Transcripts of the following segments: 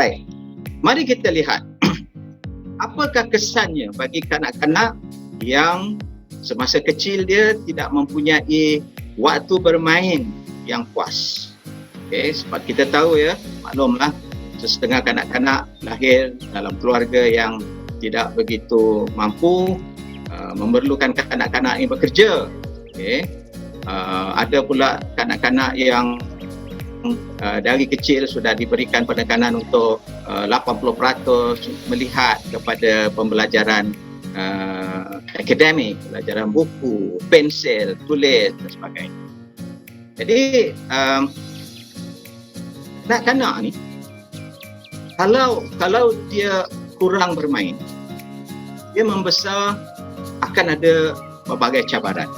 Baik, mari kita lihat apakah kesannya bagi kanak-kanak yang semasa kecil dia tidak mempunyai waktu bermain yang puas. Okay, sebab kita tahu ya, maklumlah, setengah kanak-kanak lahir dalam keluarga yang tidak begitu mampu, memerlukan kanak-kanak yang bekerja. Okay. Ada pula kanak-kanak yang dari kecil sudah diberikan penekanan untuk 80% melihat kepada pembelajaran akademik, pelajaran buku, pensel, tulis dan sebagainya. Jadi kanak-kanak ni kalau dia kurang bermain, dia membesar akan ada berbagai cabaran.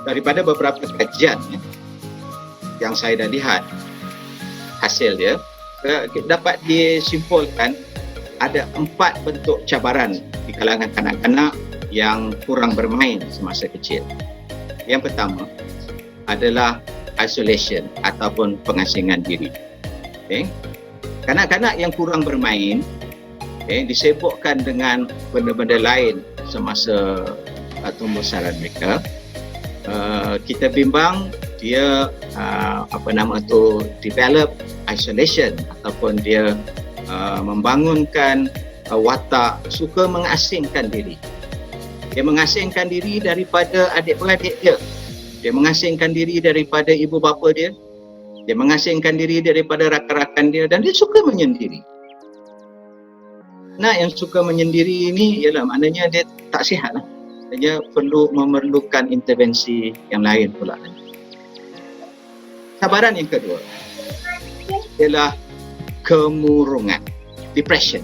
Daripada beberapa kajian yang saya dah lihat hasil dia, dapat disimpulkan ada 4 bentuk cabaran di kalangan kanak-kanak yang kurang bermain semasa kecil. Yang pertama adalah isolation ataupun pengasingan diri. Okay. Kanak-kanak yang kurang bermain disibukkan dengan benda-benda lain semasa tumbuh besaran mereka. Kita bimbang dia develop isolation ataupun dia membangunkan watak suka mengasingkan diri. Dia mengasingkan diri daripada adik-beradik dia. Dia mengasingkan diri daripada ibu bapa dia. Dia mengasingkan diri daripada rakan-rakan dia dan dia suka menyendiri. Nah, yang suka menyendiri ini ialah maknanya dia tak sihat lah. Dia memerlukan intervensi yang lain pula. Cabaran yang kedua ialah kemurungan, depression.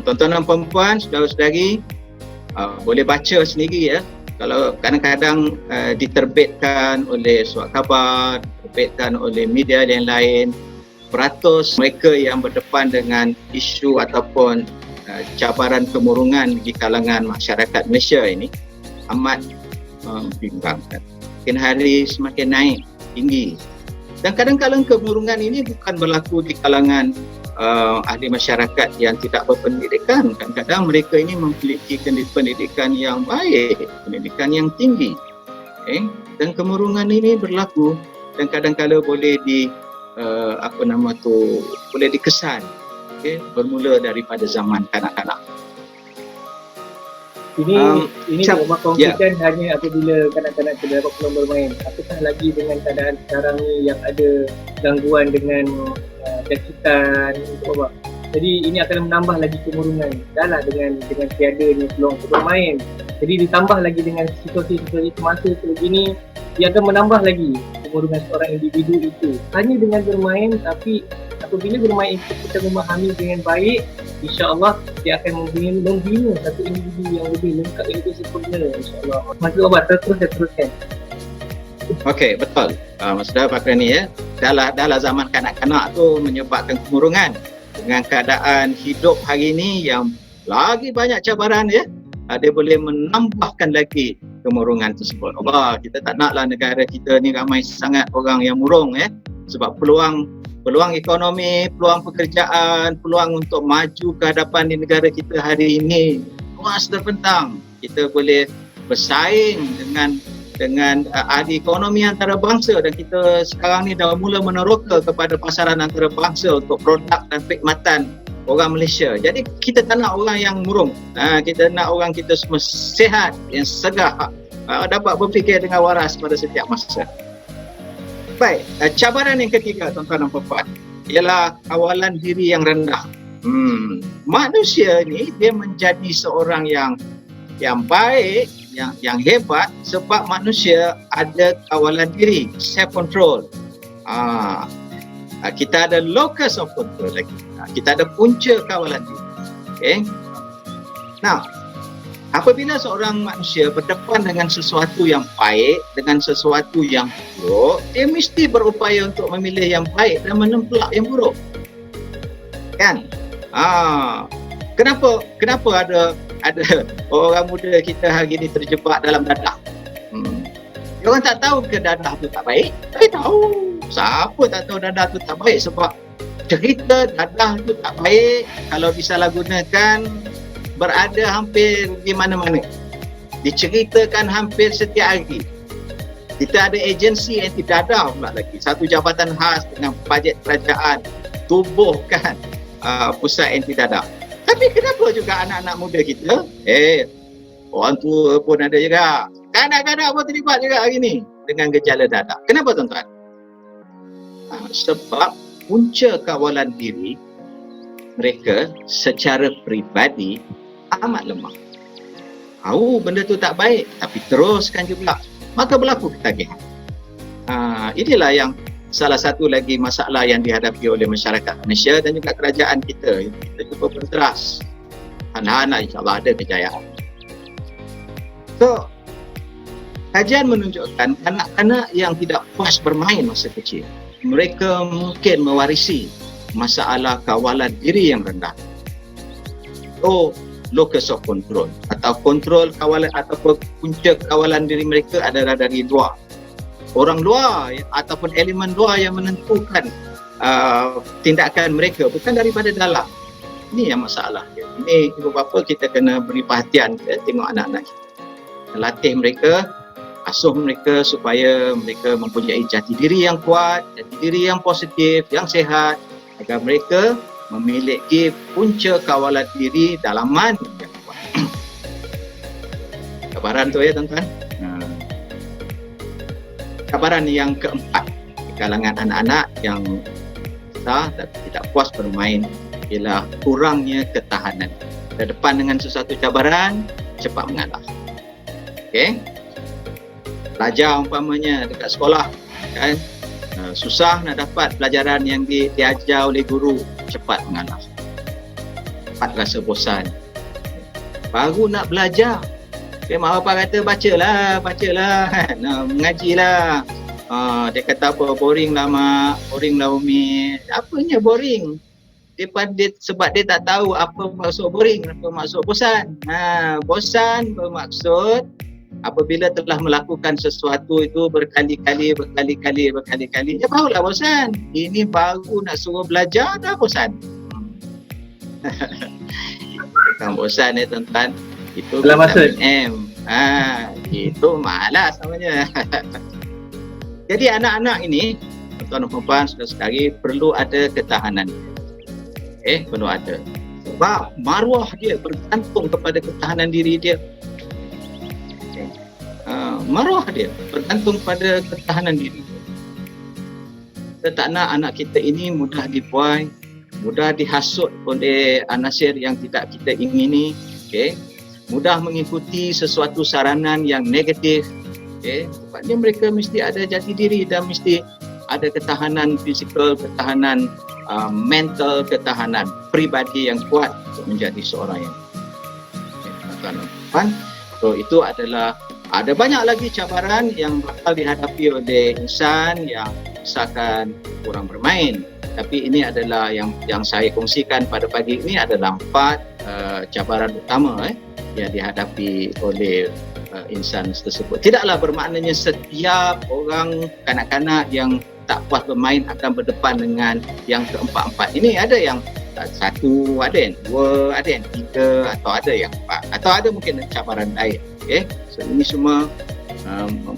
Tuan-tuan dan perempuan, saudara-saudari, boleh baca sendiri ya. Kalau kadang-kadang diterbitkan oleh surat khabar, diterbitkan oleh media yang lain, peratus mereka yang berdepan dengan isu ataupun cabaran kemurungan di kalangan masyarakat Malaysia ini amat membimbangkan. Makin hari semakin naik, tinggi. Dan kadang-kadang kemurungan ini bukan berlaku di kalangan ahli masyarakat yang tidak berpendidikan. Kadang-kadang mereka ini memiliki pendidikan yang baik, pendidikan yang tinggi. Dan kemurungan ini berlaku dan kadang-kadang boleh boleh dikesan. Bermula daripada zaman kanak-kanak. Ini konkretkan hanya apabila kanak-kanak tidak dapat peluang bermain. Apakah lagi dengan keadaan sekarang ni yang ada gangguan dengan jangkitan apa? Jadi ini akan menambah lagi kemurungan. Dahlah dengan tiadanya peluang untuk bermain. Jadi ditambah lagi dengan situasi-situasi semasa sebegini, ia akan menambah lagi kemurungan seorang individu itu. Hanya dengan bermain, tapi apabila bermain itu kita memahami dengan baik, insya-Allah dia akan membina satu individu yang lebih lengkap, yang lebih sempurna, insya-Allah. Masuk obat teruskan. Okey, betul. Saudara Fakrani ya. Dalam zaman kanak-kanak tu menyebabkan kemurungan. Dengan keadaan hidup hari ini yang lagi banyak cabaran ya, dia boleh menambahkan lagi kemurungan tersebut. Kita tak naklah negara kita ni ramai sangat orang yang murung ya. Sebab peluang ekonomi, peluang pekerjaan, peluang untuk maju ke hadapan di negara kita hari ini luas terbentang. Kita boleh bersaing dengan ahli ekonomi antarabangsa dan kita sekarang ni dah mula meneroka kepada pasaran antarabangsa untuk produk dan perkhidmatan orang Malaysia. Jadi kita tak nak orang yang murung. Kita nak orang kita semua sihat, yang segar, dapat berfikir dengan waras pada setiap masa. Baik, cabaran yang ketiga tuan-tuan dan puan-puan ialah kawalan diri yang rendah. Manusia ni dia menjadi seorang yang baik, yang hebat sebab manusia ada kawalan diri, self control. Kita ada locus of control lagi. Kita ada punca kawalan diri. Okay? Nah, apabila seorang manusia berdepan dengan sesuatu yang baik, dengan sesuatu yang buruk, dia mesti berupaya untuk memilih yang baik dan menempelak yang buruk. Kan? Kenapa ada orang muda kita hari ini terjebak dalam dadah? Orang tak tahu ke dadah tu tak baik? Tapi tahu. Siapa tak tahu dadah tu tak baik sebab cerita dadah tu tak baik kalau disalahgunakan, berada hampir di mana-mana, diceritakan hampir setiap hari. Kita ada agensi anti dadah pula lagi, satu jabatan khas dengan bajet kerajaan tubuhkan pusat anti dadah. Tapi kenapa juga anak-anak muda kita, orang tua pun ada juga, kanak-kanak pun terlibat juga hari ni dengan gejala dadah. Kenapa tuan-tuan? Sebab punca kawalan diri mereka secara peribadi amat lemah. Tahu benda tu tak baik tapi teruskan juga, maka berlaku ketagihan. Inilah yang salah satu lagi masalah yang dihadapi oleh masyarakat Malaysia dan juga kerajaan kita. Kita cuba berteras, anak-anak insyaAllah ada kejayaan. So, kajian menunjukkan anak-anak yang tidak puas bermain masa kecil, mereka mungkin mewarisi masalah kawalan diri yang rendah. Locus of control atau kontrol kawalan ataupun punca kawalan diri mereka adalah dari luar. Orang luar ataupun elemen luar yang menentukan tindakan mereka, bukan daripada dalam. Ini yang masalah. Ini ibu bapa kita kena beri perhatian tengok anak-anak kita. Latih mereka, asuh mereka supaya mereka mempunyai jati diri yang kuat, jati diri yang positif, yang sehat, agar mereka memiliki punca kawalan diri dalaman yang kuat. Cabaran tu ya tuan-tuan. Cabaran yang keempat di kalangan anak-anak yang besar tapi tidak puas bermain ialah kurangnya ketahanan. Berdepan dengan sesuatu cabaran, cepat mengalah. Okey. Belajar umpamanya dekat sekolah kan, susah nak dapat pelajaran yang diajar oleh guru, cepat mengalah, cepat rasa bosan, baru nak belajar mak bapak kata bacalah mengajilah. Dia kata apa, boring lah mak, boring lah umi. Apanya boring? Sebab dia tak tahu apa maksud boring, apa maksud bosan. Bosan bermaksud apabila telah melakukan sesuatu itu berkali-kali, dia barulah bosan. Ini baru nak suruh belajar dah bosan. Bukan bosan ya tuan-tuan. Itu vitamin M. Itu malas namanya. Jadi anak-anak ini, tuan-tuan dan puan-puan, saudara-saudari, perlu ada ketahanan. Perlu ada. Sebab maruah dia bergantung kepada ketahanan diri dia. Maruah dia bergantung pada ketahanan diri. Kita tak nak anak kita ini mudah dibuai, mudah dihasut oleh anasir yang tidak kita ingini, mudah mengikuti sesuatu saranan yang negatif. Sebabnya mereka mesti ada jati diri dan mesti ada ketahanan fizikal, ketahanan mental, ketahanan peribadi yang kuat untuk menjadi seorang yang tuan-tuan. So itu adalah, ada banyak lagi cabaran yang bakal dihadapi oleh insan yang misalkan kurang bermain. Tapi ini adalah yang saya kongsikan pada pagi ini adalah 4 cabaran utama yang dihadapi oleh insan tersebut. Tidaklah bermaknanya setiap orang kanak-kanak yang tak puas bermain akan berdepan dengan yang keempat-empat. Ini ada yang 1, ada yang 2, ada yang 3, atau ada yang 4, atau ada mungkin cabaran lain. So ini semua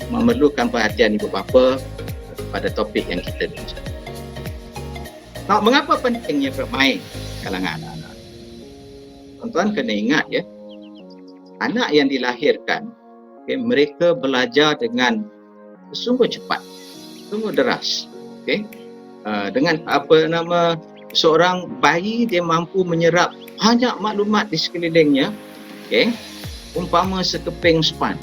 memerlukan perhatian ibu bapa pada topik yang kita bincang. Mengapa pentingnya bermain kalangan anak-anak? Tuan-tuan kena ingat anak yang dilahirkan, mereka belajar dengan sungguh cepat, sungguh deras. Dengan seorang bayi, dia mampu menyerap banyak maklumat di sekelilingnya, umpama sekeping span.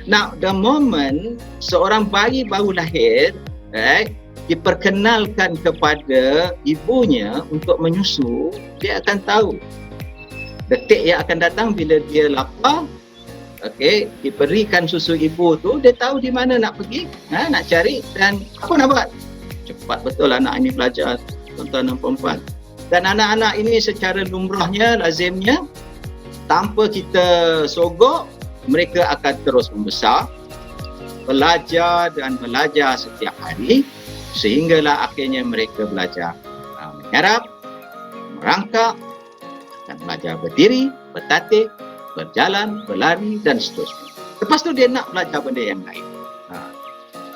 Now, the moment seorang bayi baru lahir, diperkenalkan kepada ibunya untuk menyusu, dia akan tahu detik yang akan datang bila dia lapar, diberikan susu ibu tu, dia tahu di mana nak pergi, nak cari dan apa nak buat. Cepat betul anak ini belajar, tuan-tuan dan puan-puan. Dan anak-anak ini secara lumrahnya, lazimnya, tanpa kita sogok, mereka akan terus membesar, belajar dan belajar setiap hari, sehinggalah akhirnya mereka belajar menyarap, merangkak, dan belajar berdiri, bertatih, berjalan, berlari dan seterusnya. Lepas tu dia nak belajar benda yang lain.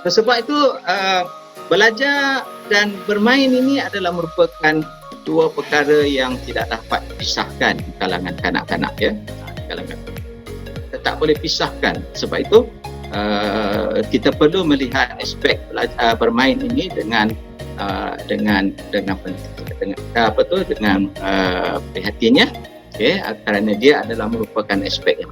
Sebab itu belajar dan bermain ini adalah merupakan dua perkara yang tidak dapat dipisahkan di kalangan kanak-kanak, ya. Kita tak boleh pisahkan. Sebab itu kita perlu melihat aspek bermain ini dengan perhatiannya, okay, kerana dia adalah merupakan aspek yang